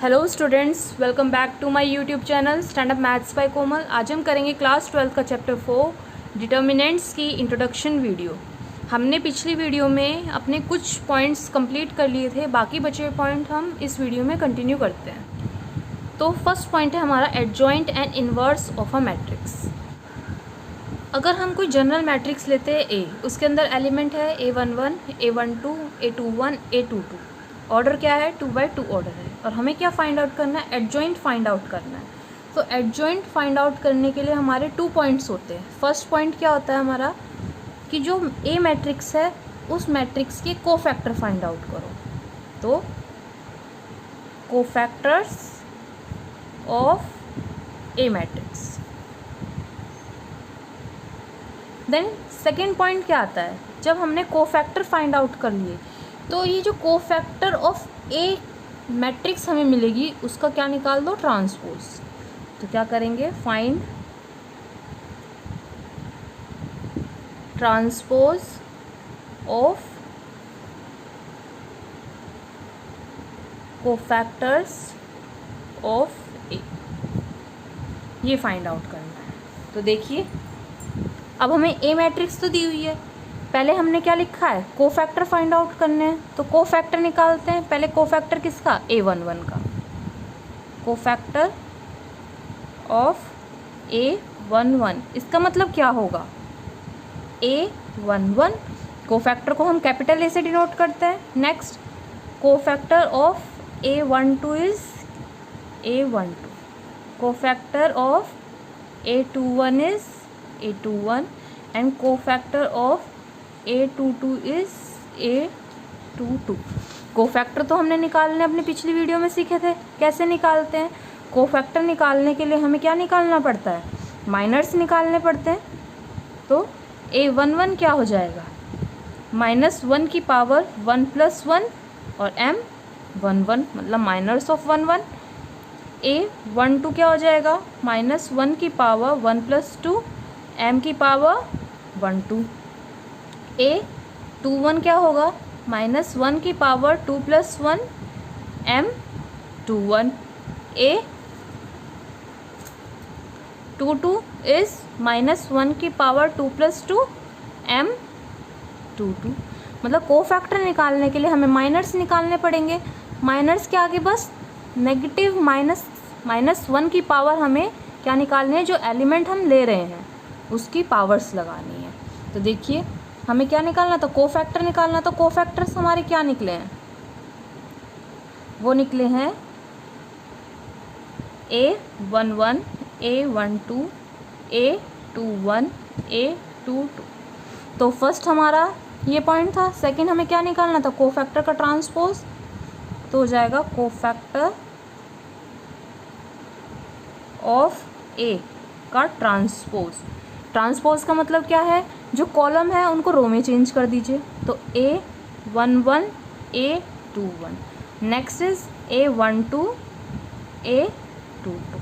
Hello students, welcome back to my YouTube channel stand up maths by Komal. आज हम करेंगे class 12 का chapter 4 determinants की इंट्रोडक्शन वीडियो। हमने पिछली वीडियो में अपने कुछ पॉइंट्स कंप्लीट कर लिए थे, बाकी बचे हुए पॉइंट हम इस वीडियो में कंटिन्यू करते हैं। तो फर्स्ट पॉइंट है हमारा adjoint and inverse of a matrix. अगर हम कोई जनरल मैट्रिक्स लेते हैं ए, उसके अंदर एलिमेंट है A11, A12, A21, A22। Order क्या है? 2x2 ऑर्डर है। और हमें क्या फाइंड आउट करना है? एडजॉइंट फाइंड आउट करना है। तो एडजॉइंट फाइंड आउट करने के लिए हमारे 2 पॉइंट्स होते हैं। फर्स्ट पॉइंट क्या होता है हमारा कि जो ए मैट्रिक्स है उस मैट्रिक्स के कोफैक्टर फाइंड आउट करो। तो cofactors of A matrix. Then second point क्या आता है? जब हमने कोफैक्टर फाइंड आउट कर लिए तो ये जो कोफैक्टर ऑफ ए मैट्रिक्स हमें मिलेगी उसका क्या निकाल दो? ट्रांसपोज। तो क्या करेंगे? Find transpose of cofactors of A, ये फाइंड आउट करना है। तो देखिए, अब हमें ए मैट्रिक्स तो दी हुई है, पहले हमने क्या लिखा है? कोफैक्टर फाइंड आउट करने हैं। तो कोफैक्टर निकालते हैं। पहले कोफैक्टर किसका? A11 का। कोफैक्टर ऑफ A11, इसका मतलब क्या होगा? A11 कोफैक्टर को हम कैपिटल ए से डिनोट करते हैं। Next, cofactor of A12 is A12, cofactor of A21 is A21 and cofactor of A22 is A22। Cofactor तो हमने निकालने अपनी पिछली वीडियो में सीखे थे कैसे निकालते हैं। कोफैक्टर निकालने के लिए हमें क्या निकालना पड़ता है? माइनर्स निकालने पड़ते हैं। तो A11 क्या हो जाएगा? -1 की पावर 1 + 1 और M11 मतलब माइनर्स ऑफ 1 1। A12 क्या हो जाएगा? -1 की पावर 1 + 2 M की पावर 1 2। A21 क्या होगा? -1 की पावर 2 + 1 M21। A22 इज -1 की पावर 2 + 2 M22। मतलब कोफैक्टर निकालने के लिए हमें माइनर्स निकालने पड़ेंगे। माइनर्स के आगे बस नेगेटिव -1 की पावर हमें क्या निकालनी है? जो एलिमेंट हम ले रहे हैं उसकी पावर्स लगानी है। तो देखिए, हमें क्या निकालना था? कोफैक्टर निकालना। तो कोफैक्टर्स हमारे क्या निकले हैं? वो निकले हैं A11, A12, A21, A22। तो फर्स्ट हमारा ये पॉइंट था। सेकंड हमें क्या निकालना था? कोफैक्टर का ट्रांसपोज। तो हो जाएगा कोफैक्टर ऑफ ए का ट्रांसपोज। ट्रांसपोज का मतलब क्या है? जो कॉलम है उनको रो में चेंज कर दीजिए। तो A11, A21, next is A12, A22।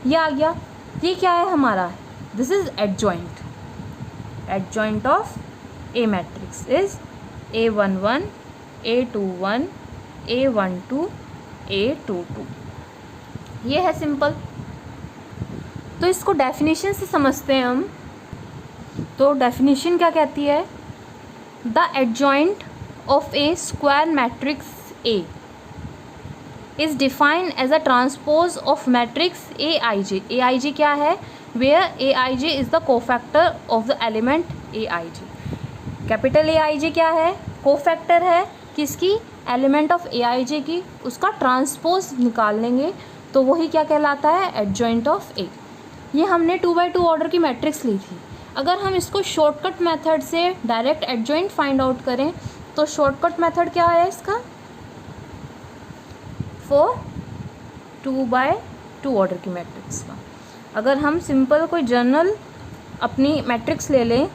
ये आ गया। ये क्या है हमारा? This is adjoint. Adjoint of A matrix is A11, A21, A12, A22। ये है सिंपल। तो इसको डेफिनेशन से समझते हैं हम। तो डेफिनेशन क्या कहती है? The adjoint of a square matrix A is defined as a transpose of matrix AIJ। AIJ क्या है? Where AIJ is the cofactor of the element AIJ। Capital AIJ क्या है? कोफैक्टर है किसकी? एलिमेंट ऑफ AIJ की। उसका transpose निकाल लेंगे तो वही क्या कहलाता है? Adjoint of A. ये हमने 2x2 ऑर्डर की मैट्रिक्स ली थी। अगर हम इसको शॉर्टकट मेथड से डायरेक्ट एडजॉइंट फाइंड आउट करें तो शॉर्टकट मेथड क्या है इसका? फॉर 2x2 ऑर्डर की मैट्रिक्स का। अगर हम सिंपल कोई जनरल अपनी मैट्रिक्स ले लें,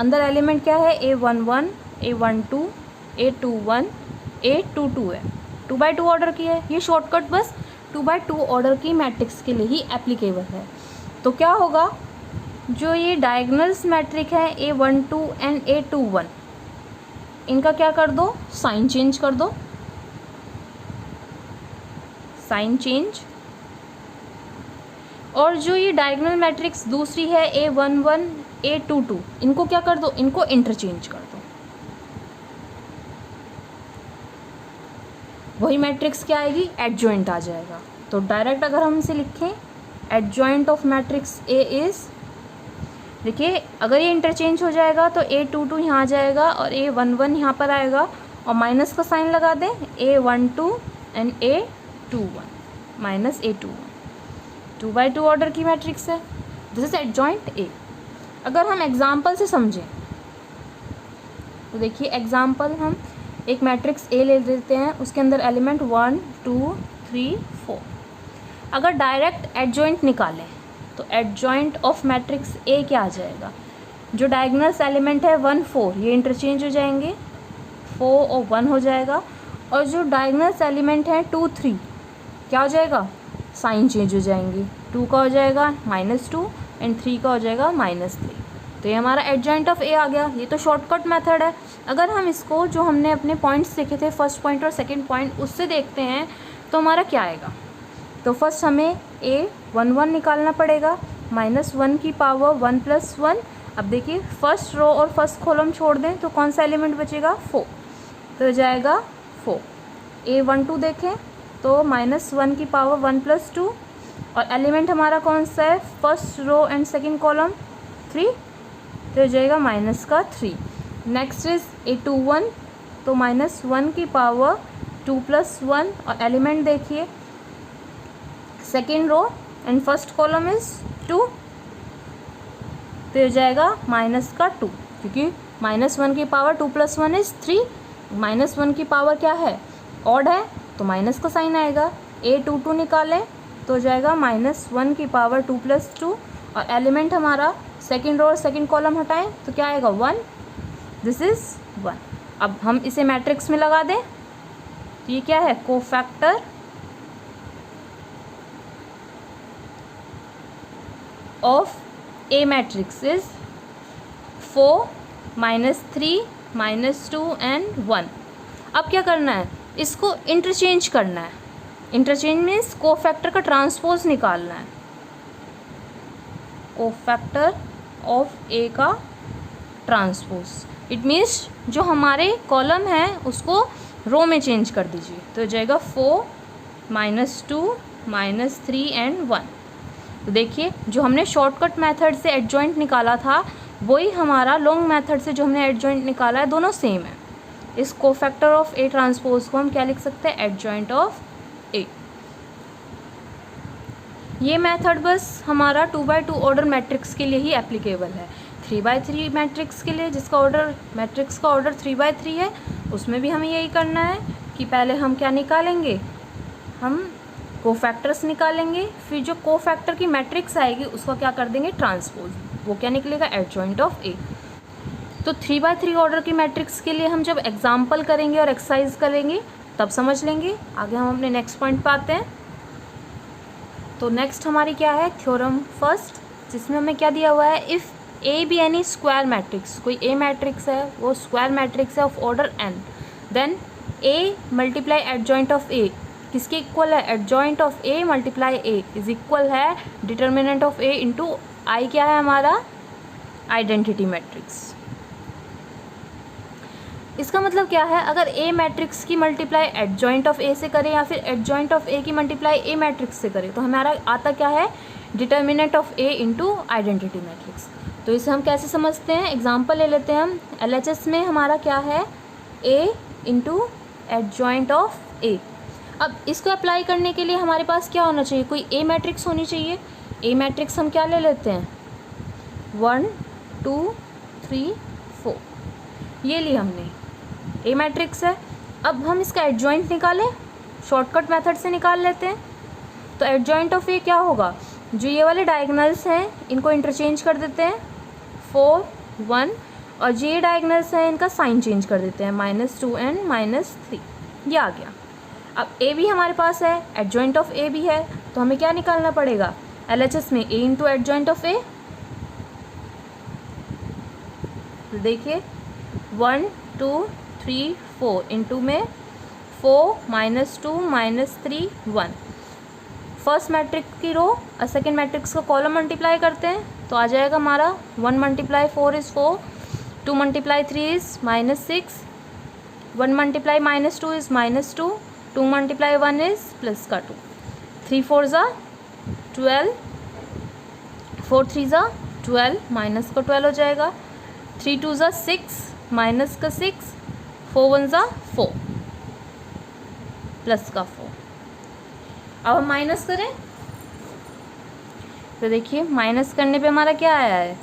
अंदर एलिमेंट क्या है? A11, A12, A21, A22 है। 2x2 ऑर्डर की है। ये शॉर्टकट बस 2x2 ऑर्डर की मैट्रिक्स के लिए ही एप्लीकेबल है। तो क्या होगा? जो ये डायगोनल्स मैट्रिक है A12 एंड A21, इनका क्या कर दो? साइन चेंज कर दो। Sign change. और जो ये डायगोनल मैट्रिक्स दूसरी है A11 A22, इनको क्या कर दो, इनको इंटरचेंज कर दो। वही मैट्रिक्स क्या आएगी, एडजॉइंट आ जाएगा। तो डायरेक्ट अगर हम इसे लिखें, adjoint of matrix A is, देखिए अगर ये इंटरचेंज हो जाएगा तो A22 यहाँ आ जाएगा और A11 यहाँ पर आएगा, और माइनस का साइन लगा दें, A12 and A21 minus A21, 2x2 order की मैट्रिक्स है। This is adjoint A। अगर हम एग्जाम्पल से समझें तो देखिए एग्जाम्पल, हम एक मैट्रिक्स A ले लेते हैं, उसके अंदर एलिमेंट 1 2 3 4। अगर डायरेक्ट एडजॉइंट निकालें तो एडजॉइंट ऑफ मैट्रिक्स A क्या आ जाएगा, जो डायगोनल्स एलिमेंट है 1 4, ये इंटरचेंज हो जाएंगे, 4 और 1 हो जाएगा। और जो डायगोनल्स एलिमेंट हैं 2 3, क्या हो जाएगा, साइन चेंज हो जाएंगे, 2 का हो जाएगा -2 एंड 3 का हो जाएगा -3। तो ये हमारा एडजॉइंट ऑफ A आ गया। ये तो शॉर्टकट मेथड है। अगर हम इसको जो हमने अपने पॉइंट्स देखे थे, फर्स्ट पॉइंट और सेकंड पॉइंट, उससे देखते हैं तो हमारा क्या आएगा। तो फर्स्ट हमें A11 निकालना पड़ेगा, -1 की पावर 1 + 1। अब देखिए फर्स्ट रो और फर्स्ट कॉलम छोड़ दें तो कौन सा एलिमेंट बचेगा, 4, तो हो जाएगा 4। A12 देखें तो -1 की पावर 1 + 2, और एलिमेंट हमारा कौन सा है, first row and second column 3, तो हो जाएगा -3। नेक्स्ट इज A21, तो -1 की पावर 2 + 1, और एलिमेंट देखिए second row and first column is 2, तो हो जाएगा -2, क्योंकि -1 की पावर 2 + 1 इज 3, -1 की पावर क्या है, ऑड है, तो माइनस का साइन आएगा। A22 निकालें तो हो जाएगा -1 की पावर 2 + 2, और एलिमेंट हमारा सेकेंड रो और सेकेंड कॉलम हटाएं तो क्या आएगा, 1, दिस इज 1। अब हम इसे मैट्रिक्स में लगा दें तो ये क्या है, cofactor of A matrix is 4 -3 -2 and 1। अब क्या करना है, इसको इंटरचेंज करना है। इंटरचेंज मीन्स कोफैक्टर का ट्रांसपोज निकालना है, कोफैक्टर ऑफ A का ट्रांसपोज। इट मीन्स जो हमारे कॉलम है उसको रो में चेंज कर दीजिए, तो हो जाएगा 4 -2 -3 एंड 1। तो देखिए जो हमने शॉर्टकट मेथड से एडजॉइंट निकाला था वही हमारा लॉन्ग मेथड से जो हमने एडजॉइंट निकाला है, दोनों सेम है। इस कोफैक्टर ऑफ A ट्रांसपोज को हम क्या लिख सकते हैं, एडजॉइंट ऑफ A। ये मेथड बस हमारा 2x2 ऑर्डर मैट्रिक्स के लिए ही एप्लीकेबल है। 3x3 मैट्रिक्स के लिए, जिसका ऑर्डर, मैट्रिक्स का ऑर्डर 3x3 है, उसमें भी हमें यही करना है कि पहले हम क्या निकालेंगे, हम कोफैक्टर्स निकालेंगे, फिर जो कोफैक्टर की मैट्रिक्स आएगी उसका क्या कर देंगे, ट्रांसपोज, वो क्या निकलेगा, एडजॉइंट ऑफ A। तो 3x3 ऑर्डर की मैट्रिक्स के लिए हम जब एग्जाम्पल करेंगे और एक्सरसाइज करेंगे तब समझ लेंगे। आगे हम अपने नेक्स्ट पॉइंट पे आते हैं। तो नेक्स्ट हमारी क्या है, थ्योरम फर्स्ट, जिसमें हमें क्या दिया हुआ है, if A be any square matrix, कोई A मैट्रिक्स है वो स्क्वायर मैट्रिक्स है of order n, then A multiply adjoint of A किसके इक्वल है, adjoint of A multiply A is equal है determinant of A into I, क्या है हमारा, आइडेंटिटी मैट्रिक्स। इसका मतलब क्या है, अगर A मैट्रिक्स की मल्टीप्लाई एडजॉइंट ऑफ A से करें या फिर एडजॉइंट ऑफ A की मल्टीप्लाई A मैट्रिक्स से करें तो हमारा आता क्या है, determinant of A into identity matrix. तो इसे हम कैसे समझते हैं, एग्जांपल ले लेते हैं हम। LHS में हमारा क्या है, A into adjoint of A। अब इसको अप्लाई करने के लिए हमारे पास क्या होना चाहिए, कोई A मैट्रिक्स होनी चाहिए। A मैट्रिक्स हम क्या ले लेते हैं, 1 2 3 4, ये ली हमने, A मैट्रिक्स है। अब हम इसका एडजॉइंट निकालें, शॉर्टकट मेथड से निकाल लेते हैं। तो एडजॉइंट ऑफ A क्या होगा, जो ये वाले डायगोनल्स हैं इनको इंटरचेंज कर देते हैं, 4 1, और जो ये डायगोनल्स हैं इनका साइन चेंज कर देते हैं, -2 एंड -3, ये आ गया। अब A भी हमारे पास है, एडजॉइंट ऑफ A भी है, तो हमें क्या निकालना पड़ेगा, LHS में A into adjoint of A। देखिए 1 2 3 4 इंटू में 4 -2 -3 1, फर्स्ट मैट्रिक्स की रो और सेकेंड मैट्रिक्स का कॉलम मल्टीप्लाई करते हैं तो आ जाएगा हमारा 1 multiply 4 is 4, 2 multiply 3 is -6, 1 multiply -2 is -2, 2 multiply 1 is plus का 2, 3 4 ज़ा 12, 4 3 ज़ा 12, माइनस का 12 हो जाएगा, 3 2 ज़ा 6, माइनस का 6, 4 1 ज़ा 4, प्लस का 4। अब हम माइनस करें तो देखिए माइनस करने पे हमारा क्या आया है,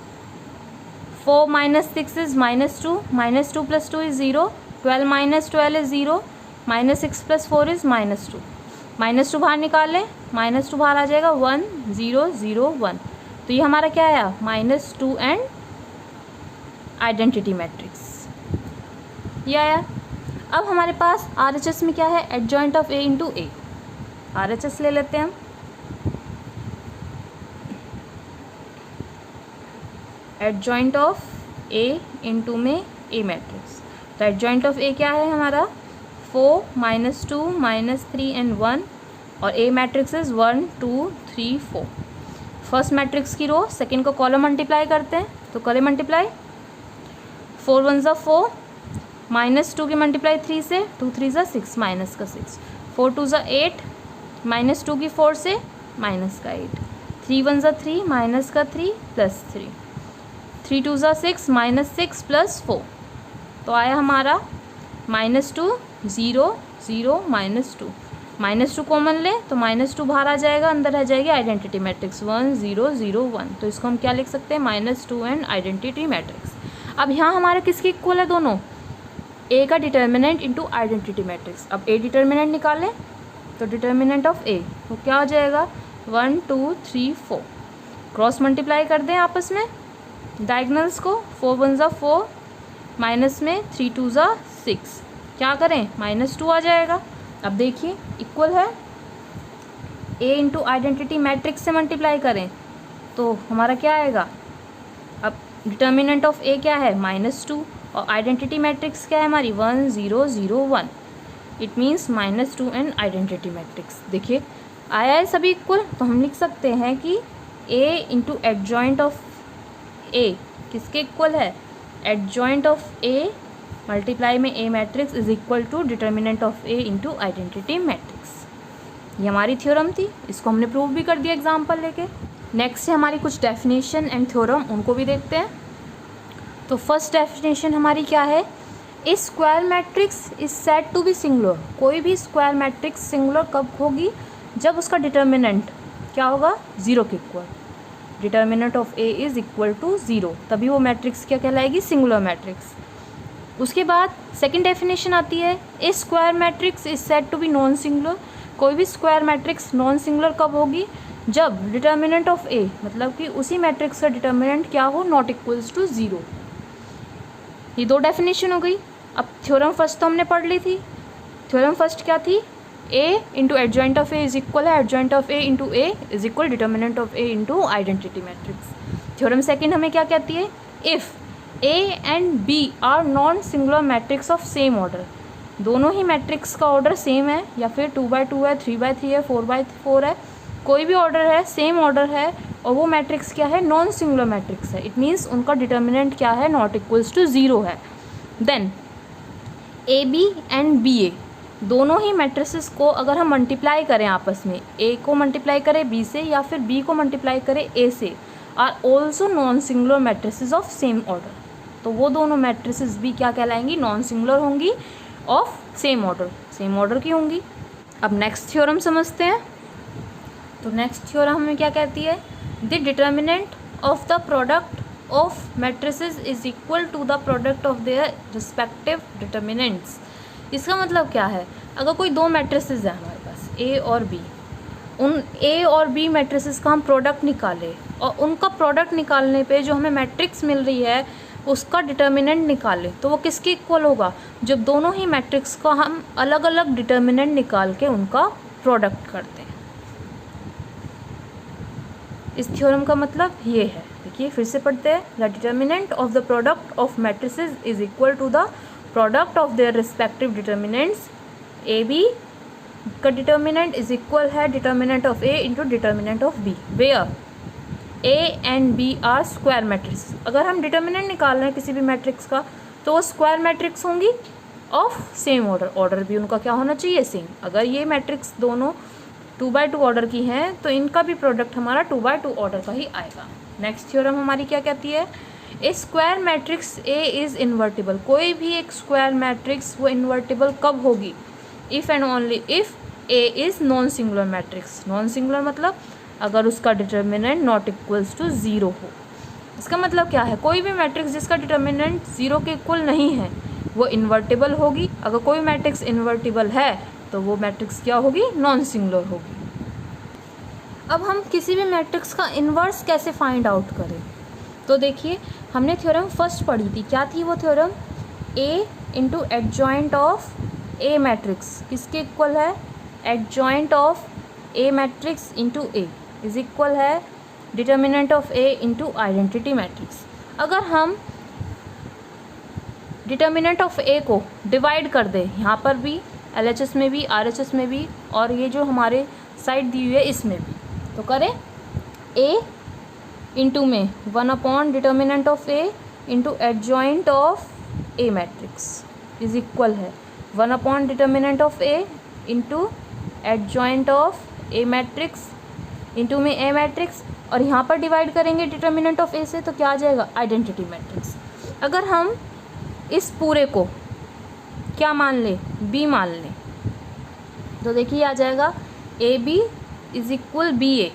4 - 6 इज़ -2, -2 + 2 इज़ 0, 12 - 12 इज़ 0, -6 + 4 इज़ -2, -2 बाहर निकालें, -2 बाहर आ जाएगा 1 0 0 1, तो ये हमारा क्या आया -2 एंड आइडेंटिटी मैट्रिक्स ये आया। अब हमारे पास RHS में क्या है, adjoint of A into A, RHS ले लेते हैं हम। एडजॉइंट ऑफ A इंटू में A मैट्रिक्स, तो एडजॉइंट ऑफ A क्या है हमारा 4 -2 -3 एंड 1, और A matrix is 1 2 3 4। First matrix की रो सेकेंड को कॉलम मल्टीप्लाई करते हैं तो करें मल्टीप्लाई, 4 1 ज़ा 4, -2 की मल्टीप्लाई 3 से, 2 3 ज़ा 6, माइनस का 6, 4 2 ज़ा 8, -2 की 4 से, माइनस का 8, 3 1 ज़ा 3, माइनस का 3 प्लस 3, 3 2 ज़ा 6, -6 प्लस 4, तो आया हमारा -2 0 0 -2, -2 कॉमन ले तो -2 बाहर आ जाएगा, अंदर रह जाएगी आइडेंटिटी मैट्रिक्स 1 0 0 1, तो इसको हम क्या लिख सकते हैं -2 एंड आइडेंटिटी मैट्रिक्स। अब यहाँ हमारे किसके इक्वल है दोनों, A का डिटर्मिनेंट इंटू आइडेंटिटी मैट्रिक्स। अब A डिटर्मिनेंट निकालें तो डिटर्मिनेंट ऑफ A तो क्या हो जाएगा 1 2 3 4, क्रॉस मल्टीप्लाई कर दें आपस में डायगनल्स को, 4 1 ज़ा 4, माइनस में 3 2 ज़ा 6, क्या करें -2 आ जाएगा। अब देखिए इक्वल है, A इंटू आइडेंटिटी मैट्रिक्स से मल्टीप्लाई करें तो हमारा क्या आएगा, अब डिटर्मिनेंट ऑफ A क्या है -2 और आइडेंटिटी मैट्रिक्स क्या है हमारी 1 0 0 1, it means -2 and identity matrix. देखिए आया है सभी इक्वल, तो हम लिख सकते हैं कि A into adjoint of A किसके इक्वल है, एडजॉइंट ऑफ A मल्टीप्लाई में A matrix is equal to determinant of A into identity matrix. ये हमारी थ्योरम थी, इसको हमने प्रूव भी कर दिया एग्जाम्पल लेके। नेक्स्ट है हमारी कुछ डेफिनेशन एंड थ्योरम, उनको भी देखते हैं। तो फर्स्ट डेफिनेशन हमारी क्या है, a square matrix is said to be singular. कोई भी स्क्वायर मैट्रिक्स सिंगुलर कब होगी, जब उसका डिटर्मिनेंट क्या होगा 0 के equal, determinant of A is equal to 0, तभी वो मैट्रिक्स क्या कहलाएगी, सिंगुलर मैट्रिक्स। उसके बाद सेकंड डेफिनेशन आती है, a square matrix is said to be non singular. कोई भी स्क्वायर मैट्रिक्स नॉन सिंगुलर कब होगी, जब डिटर्मिनेंट ऑफ ए मतलब कि उसी मैट्रिक्स का डिटर्मिनेंट क्या हो, नॉट इक्वल्स टू 0। ये दो डेफिनेशन हो गई। अब थ्योरम फर्स्ट तो हमने पढ़ ली थी। थ्योरम फर्स्ट क्या थी, A into adjoint of A is equal है adjoint of A into A is equal determinant of A into identity matrix. Theorem second हमें क्या कहती है, if A and B are non singular matrix of same order, दोनों ही matrix का order same है या फिर 2x2 है, 3x3 है, 4x4 है, कोई भी ऑर्डर है, सेम ऑर्डर है और वो मैट्रिक्स क्या है, नॉन सिंगुलर मैट्रिक्स है, इट मीन्स उनका डिटर्मिनेंट क्या है, नॉट इक्वल्स टू 0 है। Then A B and B A दोनों ही मैट्रिसेस को अगर हम मल्टीप्लाई करें आपस में, ए को मल्टीप्लाई करें बी से या फिर बी को मल्टीप्लाई करें ए से, are also non singular matrices of same order, तो वो दोनों मैट्रिसेस भी क्या कहलाएंगी, नॉन सिंगुलर होंगी of same order, same order की होंगी। अब नेक्स्ट थ्योरम समझते हैं। तो नेक्स्ट थ्योरम हमें क्या कहती है, the determinant of the product of matrices is equal to the product of their respective determinants. इसका मतलब क्या है, अगर कोई दो मैट्रिसेस है हमारे पास ए और बी, उन ए और बी मैट्रिसेस का हम प्रोडक्ट निकालें और उनका प्रोडक्ट निकालने पे जो हमें मैट्रिक्स मिल रही है उसका डिटर्मिनेंट निकालें, तो वो किसके इक्वल होगा, जब दोनों ही मैट्रिक्स का हम अलग अलग डिटर्मिनेंट निकाल के उनका प्रोडक्ट करते हैं। इस थ्योरम का मतलब ये है, देखिए फिर से पढ़ते हैं, the determinant of the product of matrices is equal to the product of their respective determinants A B का डिटर्मिनेंट इज इक्वल है determinant of A into determinant of B, where A and B are square matrix. अगर हम determinant निकाल रहे हैं किसी भी matrix का तो वो स्क्वायर मैट्रिक्स होंगी ऑफ सेम ऑर्डर, ऑर्डर भी उनका क्या होना चाहिए, सेम। अगर ये मैट्रिक्स दोनों 2x2 ऑर्डर की हैं तो इनका भी प्रोडक्ट हमारा 2x2 ऑर्डर का ही आएगा। नेक्स्ट थ्योरम हमारी क्या कहती है, a square matrix A is invertible. कोई भी एक स्क्वायर मैट्रिक्स वो इन्वर्टिबल कब होगी, if and only if A is non singular matrix. Non singular मतलब अगर उसका determinant not equals to zero हो। इसका मतलब क्या है, कोई भी मैट्रिक्स जिसका डिटर्मिनेंट ज़ीरो के इक्वल नहीं है वो इन्वर्टिबल होगी। अगर कोई मैट्रिक्स इन्वर्टिबल है तो वो मैट्रिक्स क्या होगी, नॉन सिंगुलर होगी। अब हम किसी भी मैट्रिक्स का इन्वर्स कैसे फाइंड आउट करें, तो देखिए हमने थ्योरम फर्स्ट पढ़ी थी, क्या थी वो theorem, A into adjoint of A matrix किसके इक्वल है, adjoint of A matrix into A is equal है determinant of A into identity matrix. अगर हम डिटर्मिनेंट ऑफ ए को डिवाइड कर दें, यहाँ पर भी LHS में भी RHS में भी और ये जो हमारे साइड दी हुई है इसमें भी, तो करें ए इंटू में 1 determinant of A into adjoint of A matrix is equal है 1 determinant of A into adjoint of A matrix into में ए मैट्रिक्स, और यहाँ पर डिवाइड करेंगे डिटर्मिनेंट ऑफ ए से तो क्या आ जाएगा, आइडेंटिटी मैट्रिक्स। अगर हम इस पूरे को क्या मान लें, बी मान लें, तो देखिए आ जाएगा A B is equal B A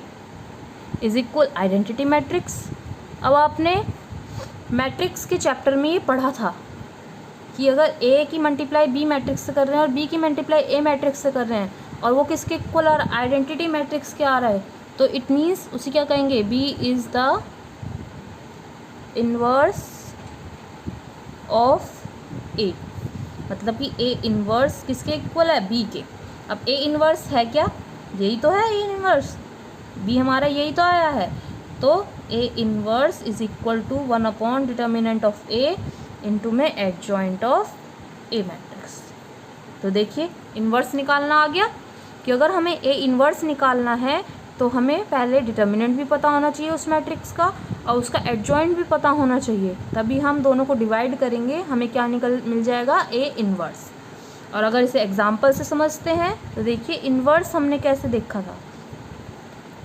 is equal identity matrix. अब आपने मैट्रिक्स के चैप्टर में ये पढ़ा था कि अगर ए की मल्टीप्लाई बी मैट्रिक्स से कर रहे हैं और बी की मल्टीप्लाई ए मैट्रिक्स से कर रहे हैं और वो किसके इक्वल और आइडेंटिटी मैट्रिक्स के आ रहा है, तो इट मीन्स उसे क्या कहेंगे, B is the inverse of A, मतलब कि ए इन्वर्स किसके इक्वल है, बी के। अब ए इन्वर्स है क्या, यही तो है ए इन्वर्स, बी हमारा यही तो आया है, तो A inverse is equal to 1 determinant of A into में एडजॉइंट ऑफ ए मैट्रिक्स। तो देखिए इन्वर्स निकालना आ गया कि अगर हमें ए इन्वर्स निकालना है तो हमें पहले डिटर्मिनेंट भी पता होना चाहिए उस मैट्रिक्स का और उसका एडजॉइंट भी पता होना चाहिए, तभी हम दोनों को डिवाइड करेंगे, हमें क्या मिल जाएगा, ए इन्वर्स। और अगर इसे एग्जांपल से समझते हैं तो देखिए इन्वर्स हमने कैसे देखा था,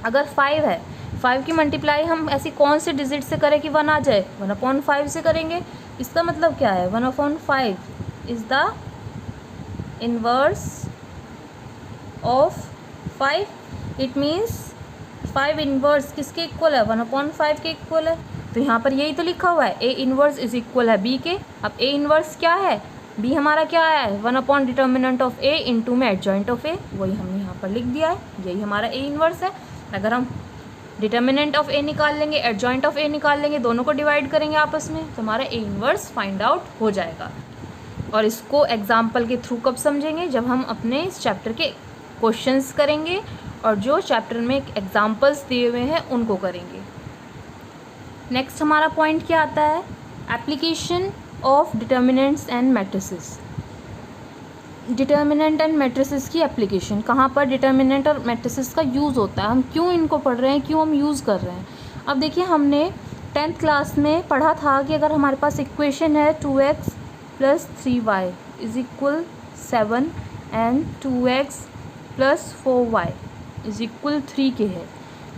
अगर 5 है, 5 की मल्टीप्लाई हम ऐसी कौन से डिजिट से करें कि 1 आ जाए, 1/5 से करेंगे। इसका मतलब क्या है, 1/5 is the inverse of 5। It means 5 inverse किसके इक्वल है, 1/5 के इक्वल है। तो यहाँ पर यही तो लिखा हुआ है, ए इन्वर्स इज इक्वल है बी के। अब ए इन्वर्स क्या है, बी हमारा क्या आया है, 1 डिटर्मिनेंट ऑफ ए इंटू में एडजॉइंट ऑफ ए, वही हमने यहाँ पर लिख दिया है, यही हमारा ए इन्वर्स है। अगर हम डिटर्मिनेंट ऑफ ए निकाल लेंगे, एडजॉइंट ऑफ ए निकाल लेंगे, दोनों को डिवाइड करेंगे आपस में, तो हमारा ए इन्वर्स फाइंड आउट हो जाएगा। और इसको एग्जाम्पल के थ्रू कब समझेंगे, जब हम अपने इस चैप्टर के क्वेश्चंस करेंगे और जो चैप्टर में एग्जाम्पल्स दिए हुए हैं उनको करेंगे। नेक्स्ट हमारा पॉइंट क्या आता है, application of determinants and matrices. Determinant and matrices की एप्लीकेशन, कहाँ पर डिटर्मिनेंट और मैट्रिसेस का यूज़ होता है, हम क्यों इनको पढ़ रहे हैं, क्यों हम यूज़ कर रहे हैं। अब देखिए हमने 10th क्लास में पढ़ा था कि अगर हमारे पास इक्वेशन है 2x + 3y is equal 7 and 2x + 4y is equal 3 के है,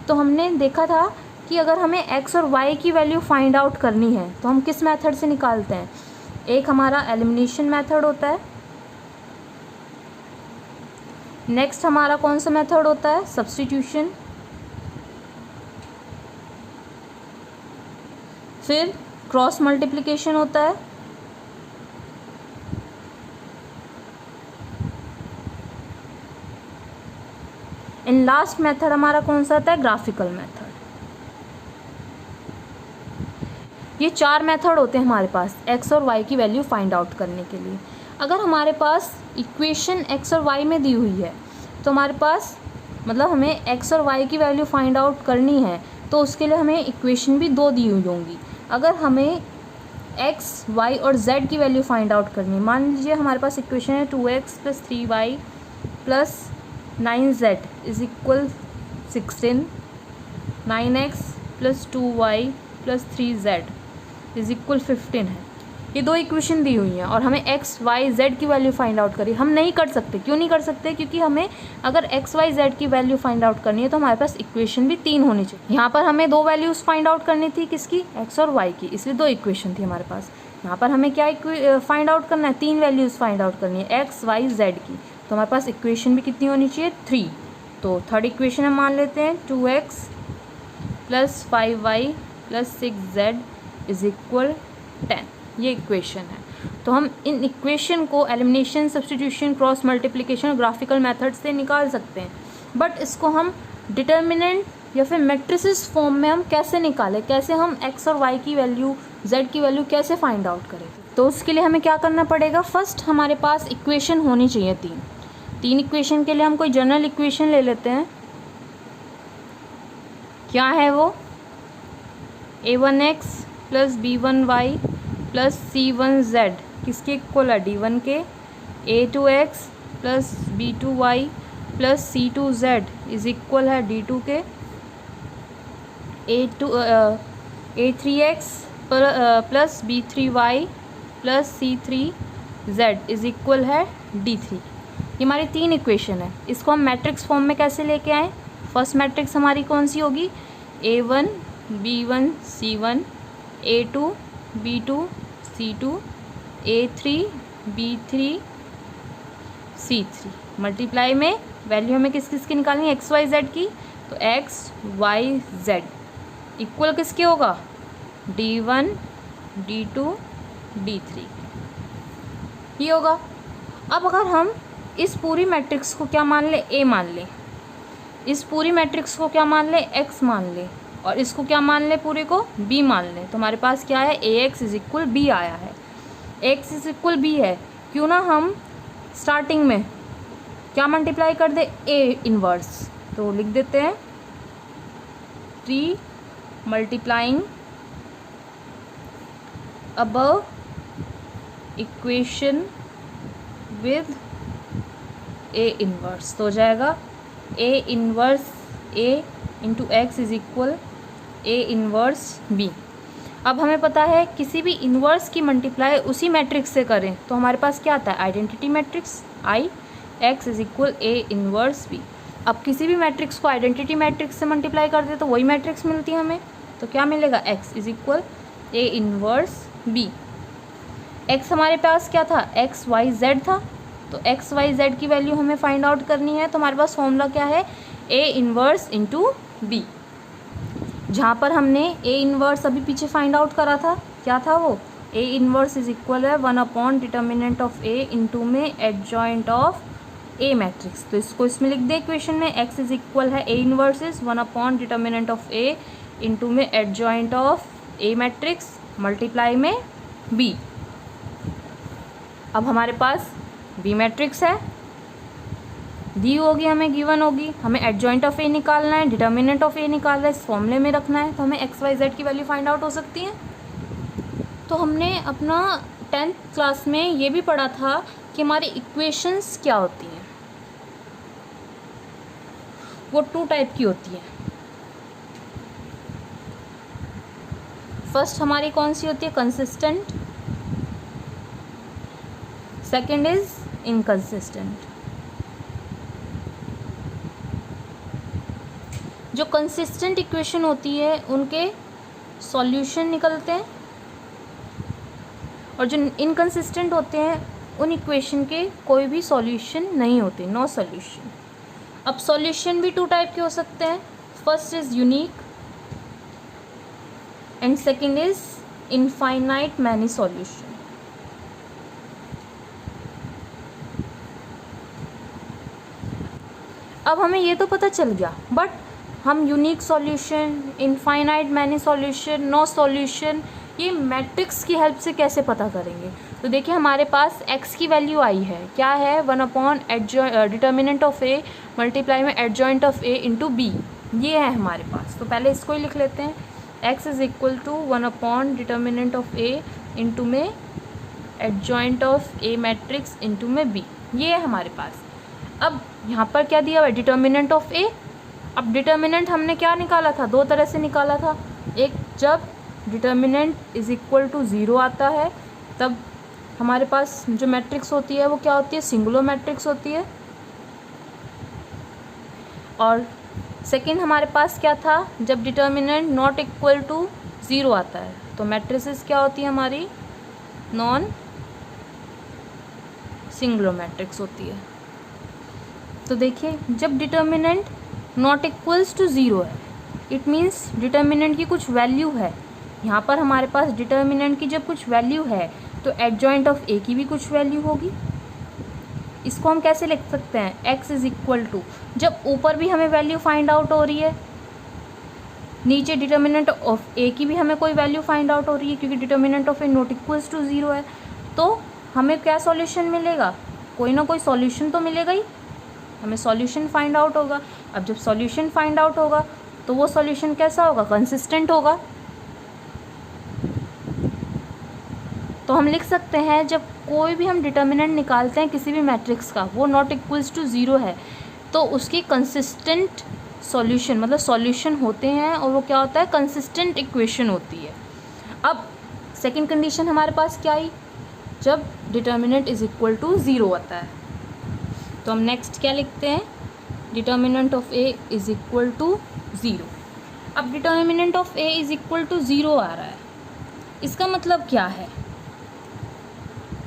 तो हमने देखा था कि अगर हमें x और y की वैल्यू फाइंड आउट करनी है तो हम किस मेथड से निकालते हैं, एक हमारा एलिमिनेशन मेथड होता है, नेक्स्ट हमारा कौन सा मेथड होता है, सब्स्टिट्यूशन, फिर क्रॉस मल्टीप्लिकेशन होता है, इन लास्ट मेथड हमारा कौन सा होता है, ग्राफिकल मेथड। ये 4 मेथड होते हैं हमारे पास x और y की वैल्यू फाइंड आउट करने के लिए। अगर हमारे पास इक्वेशन x और y में दी हुई है तो हमारे पास मतलब हमें x और y की वैल्यू फाइंड आउट करनी है तो उसके लिए हमें इक्वेशन भी 2 दी हुई होंगी। अगर हमें x, y और z की वैल्यू फाइंड आउट करनी है, मान लीजिए हमारे पास इक्वेशन है 2x + 3y plus 9z is equal 16, 9x plus 2y plus 3z is equal 15 है। ये दो इक्वेशन दी हुई हैं और हमें x, y, z की वैल्यू फाइंड आउट करी। हम नहीं कर सकते, क्यों नहीं कर सकते? क्योंकि हमें अगर x, y, z की वैल्यू फाइंड आउट करनी है तो हमारे पास इक्वेशन भी 3 होनी चाहिए। यहाँ पर हमें दो वैल्यूज़ फाइंड आउट करनी थी, किसकी? x और y की, इसलिए दो इक्वेशन थी हमारे पास। यहाँ पर हमें क्या फाइंड आउट करना है? 3 वैल्यूज़ फाइंड आउट करनी है x, y, z की। तो हमारे पास इक्वेशन भी कितनी होनी चाहिए? 3। तो थर्ड इक्वेशन हम मान लेते हैं 2x plus 5y plus 6z is equal 10। ये इक्वेशन है। तो हम इन इक्वेशन को elimination, substitution, cross multiplication, graphical method से निकाल सकते हैं, बट इसको हम डिटर्मिनेंट या फिर मैट्रिसेस फॉर्म में हम कैसे निकालें, कैसे हम x और y की वैल्यू, z की वैल्यू कैसे फाइंड आउट करें? तो उसके लिए हमें क्या करना पड़ेगा? फर्स्ट हमारे पास इक्वेशन होनी चाहिए 3 इक्वेशन के लिए हम कोई जनरल इक्वेशन ले लेते हैं। क्या है वो? a1x plus b1y plus c1z किसके इक्वल है? d1 के। a2x plus b2y plus c2z is equal है d2 के। a3x plus b3y plus c3z is equal है d3। ये हमारी 3 इक्वेशन है। इसको हम मैट्रिक्स फॉर्म में कैसे लेके आए? फर्स्ट मैट्रिक्स हमारी कौन सी होगी? a1 b1 c1, a2 b2 c2, a3 b3 c3। Multiply में वैल्यू हमें किस किस की निकालनी है? x, y, z की। तो x, y, z इक्वल किसके होगा? d1 d2 d3 ये होगा। अब अगर हम इस पूरी मैट्रिक्स को क्या मान ले? a मान ले। इस पूरी मैट्रिक्स को क्या मान ले? x मान ले। और इसको क्या मान ले? पूरे को b मान ले। तो हमारे पास क्या है? ax इज इक्वल b आया है। x इज इक्वल b है। क्यों ना हम स्टार्टिंग में क्या मल्टीप्लाई कर दे? a inverse. तो लिख देते हैं 3 multiplying above equation with a inverse. तो हो जाएगा a inverse a into x is equal a inverse b। अब हमें पता है किसी भी इन्वर्स की मल्टीप्लाई उसी मैट्रिक्स से करें तो हमारे पास क्या आता है? Identity matrix I x is equal a inverse b। अब किसी भी मैट्रिक्स को आइडेंटिटी मैट्रिक्स से मल्टीप्लाई कर दे तो वही मैट्रिक्स मिलती है हमें। तो क्या मिलेगा? x is equal a inverse b। x हमारे पास क्या था? x y z था। तो x y z की वैल्यू हमें फाइंड आउट करनी है। तो हमारे पास फॉर्मूला क्या है? a inverse into b। जहाँ पर हमने a इनवर्स अभी पीछे फाइंड आउट करा था, क्या था वो? a इनवर्स इज इक्वल है 1 upon determinant of a into में एडजॉइंट ऑफ a मैट्रिक्स। तो इसको इसमें लिख दे इक्वेशन में। x इज इक्वल है a inverse is 1 upon determinant of a into में adjoint of a matrix multiply में b। अब हमारे पास b मैट्रिक्स है, दी होगी हमें, गिवन होगी। हमें एडजॉइंट ऑफ ए निकालना है, डिटर्मिनेंट ऑफ ए निकालना है, इस फॉर्मूले में रखना है। तो हमें एक्स वाई जेड की वैल्यू फाइंड आउट हो सकती है। तो हमने अपना 10th क्लास में ये भी पढ़ा था कि हमारी इक्वेशंस क्या होती हैं। वो 2 टाइप की होती है। फर्स्ट हमारी कौन सी होती है? कंसिस्टेंट। Second is inconsistent. जो कंसिस्टेंट इक्वेशन होती है उनके सॉल्यूशन निकलते हैं और जो इनकंसिस्टेंट होते हैं उन इक्वेशन के कोई भी सॉल्यूशन नहीं होते, नो सॉल्यूशन। अब सॉल्यूशन भी 2 टाइप के हो सकते हैं। First is unique and second is infinite many solution. अब हमें ये तो पता चल गया, बट हम unique solution, infinite many solution, no solution ये मैट्रिक्स की हेल्प से कैसे पता करेंगे? तो देखिए हमारे पास x की वैल्यू आई है, क्या है? 1 upon determinant of a multiply में adjoint of a into b, ये है हमारे पास। तो पहले इसको ही लिख लेते हैं। x is equal to 1 upon determinant of a into में adjoint of a matrix into में b, ये है हमारे पास। अब यहाँ पर क्या दिया हुआ है, डिटर्मिनेंट ऑफ ए। अब डिटर्मिनेंट हमने क्या निकाला था, दो तरह से निकाला था। एक, जब डिटर्मिनेंट इज इक्वल टू 0 आता है तब हमारे पास जो मैट्रिक्स होती है वो क्या होती है, सिंगुलर मैट्रिक्स होती है। और सेकंड हमारे पास क्या था, जब डिटर्मिनेंट नॉट इक्वल टू 0 आता है तो मैट्रिसेस क्या होती है हमारी, नॉन सिंगुलर मैट्रिक्स होती है। तो देखिए, जब डिटर्मिनेंट नॉट इक्वल्स टू 0 है, इट मीन्स डिटर्मिनेंट की कुछ वैल्यू है। यहाँ पर हमारे पास डिटर्मिनेंट की जब कुछ वैल्यू है तो एडजॉइंट ऑफ ए की भी कुछ वैल्यू होगी। इसको हम कैसे लिख सकते हैं, x इज इक्वल टू, जब ऊपर भी हमें वैल्यू फाइंड आउट हो रही है, नीचे डिटर्मिनेंट ऑफ ए की भी हमें कोई वैल्यू फाइंड आउट हो रही है, क्योंकि determinant of A not equals to 0 है, तो हमें क्या सॉल्यूशन मिलेगा, कोई ना कोई सॉल्यूशन तो मिलेगा ही, हमें सॉल्यूशन फाइंड आउट होगा। अब जब सॉल्यूशन फाइंड आउट होगा तो वो सॉल्यूशन कैसा होगा, कंसिस्टेंट होगा। तो हम लिख सकते हैं जब कोई भी हम डिटर्मिनेंट निकालते हैं किसी भी मैट्रिक्स का, वो नॉट इक्वल्स टू 0 है, तो उसकी कंसिस्टेंट सॉल्यूशन, मतलब सॉल्यूशन होते हैं और वो क्या होता है, कंसिस्टेंट इक्वेशन होती है। अब सेकंड कंडीशन हमारे पास क्या आई, जब डिटर्मिनेंट इज इक्वल टू 0 आता है, तो हम नेक्स्ट क्या लिखते हैं, determinant of A is equal to 0। अब determinant of A is equal to 0 आ रहा है, इसका मतलब क्या है,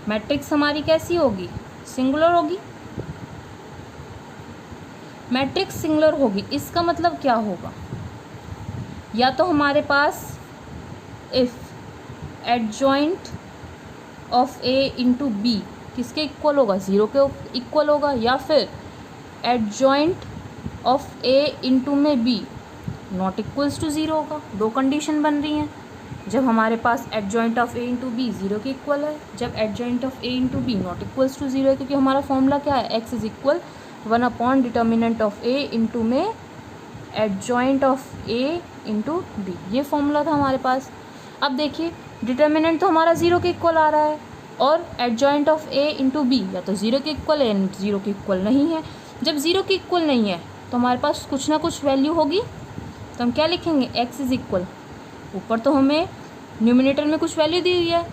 मैट्रिक्स हमारी कैसी होगी, सिंगुलर होगी। मैट्रिक्स सिंगुलर होगी, इसका मतलब क्या होगा, या तो हमारे पास if adjoint of A into B किसके इक्वल होगा, 0 के इक्वल होगा, या फिर एडजॉइंट ऑफ ए इंटू में बी नॉट इक्वल्स टू 0 होगा। दो कंडीशन बन रही हैं, जब हमारे पास adjoint of A into B 0 के इक्वल है, जब adjoint of A into B not equals to 0 है, क्योंकि हमारा फॉर्मूला क्या है, x is equal 1 upon determinant of A into में adjoint of A into B, ये फॉर्मूला था हमारे पास। अब देखिए, डिटर्मिनेंट तो हमारा 0 के इक्वल आ रहा है और adjoint of A into B या तो 0 के इक्वल है या 0 के इक्वल नहीं है। जब 0 के इक्वल नहीं है तो हमारे पास कुछ ना कुछ वैल्यू होगी, तो हम क्या लिखेंगे, x इज इक्वल, ऊपर तो हमें न्यूमिनेटर में कुछ वैल्यू दी हुई है,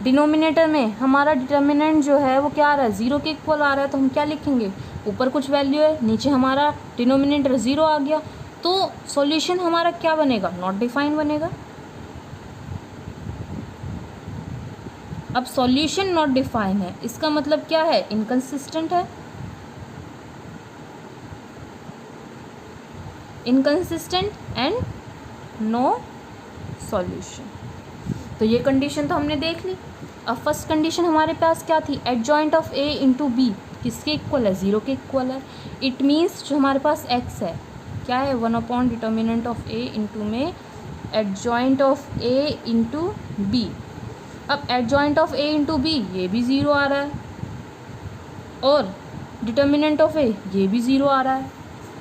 डिनोमिनेटर में हमारा डिटर्मिनेंट जो है वो क्या आ रहा है, 0 के इक्वल आ रहा है, तो हम क्या लिखेंगे, ऊपर कुछ वैल्यू है, नीचे हमारा डिनोमिनेटर 0 आ गया, तो सॉल्यूशन हमारा क्या बनेगा, नॉट डिफाइन बनेगा। अब सॉल्यूशन नॉट डिफाइन है, इसका मतलब क्या है, इनकंसिस्टेंट है, इनकंसिस्टेंट एंड नो सॉल्यूशन। तो ये कंडीशन तो हमने देख ली। अब फर्स्ट कंडीशन हमारे पास क्या थी, adjoint of A into B किसके इक्वल है, 0 के इक्वल है। इट मीन्स जो हमारे पास x है क्या है, 1 upon determinant of A into में adjoint of A into B. अब adjoint of A into B ये भी 0 आ रहा है और डिटर्मिनेंट ऑफ ए ये भी 0 आ रहा है।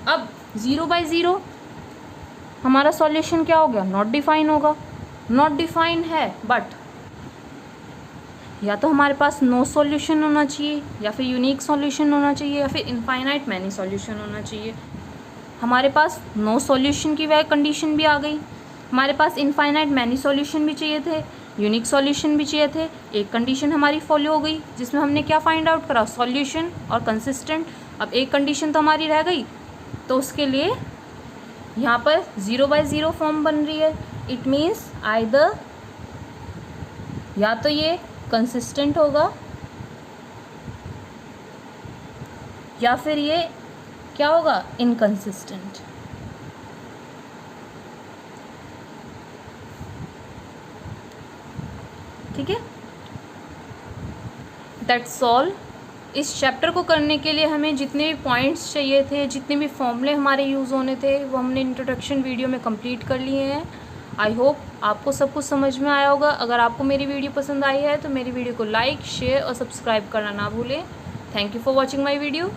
अब 0/0 हमारा सॉल्यूशन क्या हो गया, नॉट डिफाइन होगा। नॉट डिफाइन है बट या तो हमारे पास नो सॉल्यूशन होना चाहिए, या फिर यूनिक सॉल्यूशन होना चाहिए, या फिर इनफाइनाइट मैनी सॉल्यूशन होना चाहिए। हमारे पास नो सॉल्यूशन की वह कंडीशन भी आ गई, हमारे पास इनफाइनाइट मैनी सॉल्यूशन भी चाहिए थे, यूनिक सॉल्यूशन भी चाहिए थे। एक कंडीशन हमारी फॉलो हो गई जिसमें हमने क्या फाइंड आउट करा, सॉल्यूशन और कंसिस्टेंट। अब एक कंडीशन तो हमारी रह गई, तो उसके लिए यहाँ पर 0/0 फॉर्म बन रही है। इट मीन्स आइदर या तो ये कंसिस्टेंट होगा या फिर ये क्या होगा, इनकंसिस्टेंट। ठीक है, दैट्स ऑल। इस चैप्टर को करने के लिए हमें जितने भी पॉइंट्स चाहिए थे, जितने भी फॉर्मूले हमारे यूज़ होने थे, वो हमने इंट्रोडक्शन वीडियो में कंप्लीट कर लिए हैं। आई होप आपको सब कुछ समझ में आया होगा। अगर आपको मेरी वीडियो पसंद आई है तो मेरी वीडियो को लाइक, शेयर और सब्सक्राइब करना ना भूलें। Thank you for watching my video.